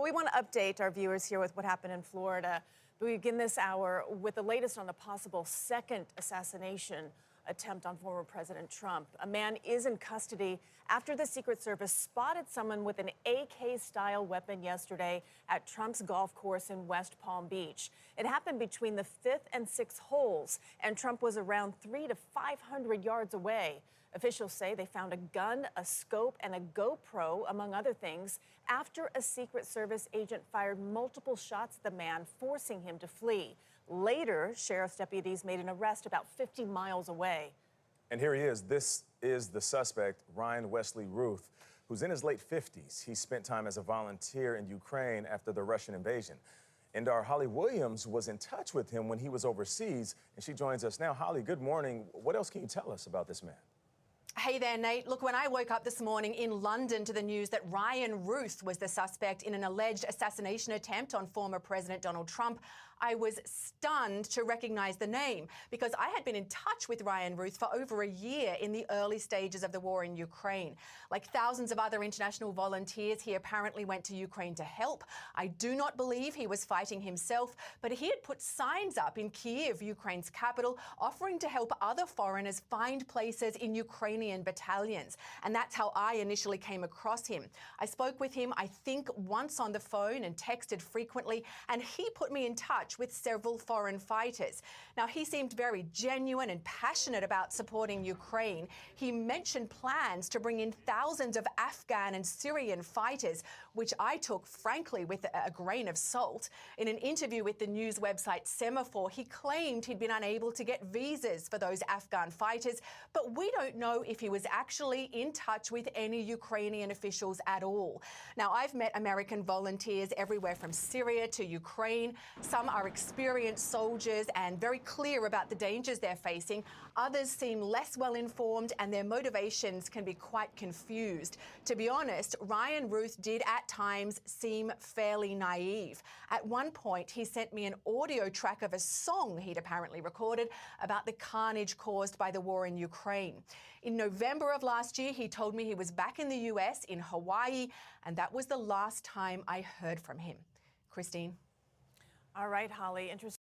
We want to update our viewers here with what happened in Florida. We begin this hour with the latest on a possible second assassination attempt on former President Trump. A man is in custody after the Secret Service spotted someone with an AK-style weapon yesterday at Trump's golf course in West Palm Beach. It happened between the 5th and 6th holes, and Trump was around 300 to 500 yards away. Officials say they found a gun, a scope, and a GoPro, among other things, after a Secret Service agent fired multiple shots at the man, forcing him to flee. Later, sheriff's deputies made an arrest about 50 miles away. And here he is. This is the suspect, Ryan Wesley Ruth, who's in his late 50s. He spent time as a volunteer in Ukraine after the Russian invasion. And our Holly Williams was in touch with him when he was overseas, and she joins us now. Holly, good morning. What else can you tell us about this man? Hey there, Nate. Look, when I woke up this morning in London to the news that Ryan Ruth was the suspect in an alleged assassination attempt on former President Donald Trump, I was stunned to recognize the name because I had been in touch with Ryan Ruth for over a year in the early stages of the war in Ukraine. Like thousands of other international volunteers, he apparently went to Ukraine to help. I do not believe he was fighting himself, but he had put signs up in Kyiv, Ukraine's capital, offering to help other foreigners find places in Ukrainian battalions. And that's how I initially came across him. I spoke with him, I think, once on the phone and texted frequently, and he put me in touch with several foreign fighters. Now, he seemed very genuine and passionate about supporting Ukraine. He mentioned plans to bring in thousands of Afghan and Syrian fighters, which I took, frankly, with a grain of salt. In an interview with the news website Semaphore, he claimed he'd been unable to get visas for those Afghan fighters, but we don't know if he was actually in touch with any Ukrainian officials at all. Now, I've met American volunteers everywhere from Syria to Ukraine. Some are experienced soldiers and very clear about the dangers they're facing. Others seem less well informed and their motivations can be quite confused. To be honest, Ryan Ruth did at times seem fairly naive. At one point, he sent me an audio track of a song he'd apparently recorded about the carnage caused by the war in Ukraine. In November of last year, he told me he was back in the US, in Hawaii, and that was the last time I heard from him. Christine. All right, Holly. Interesting.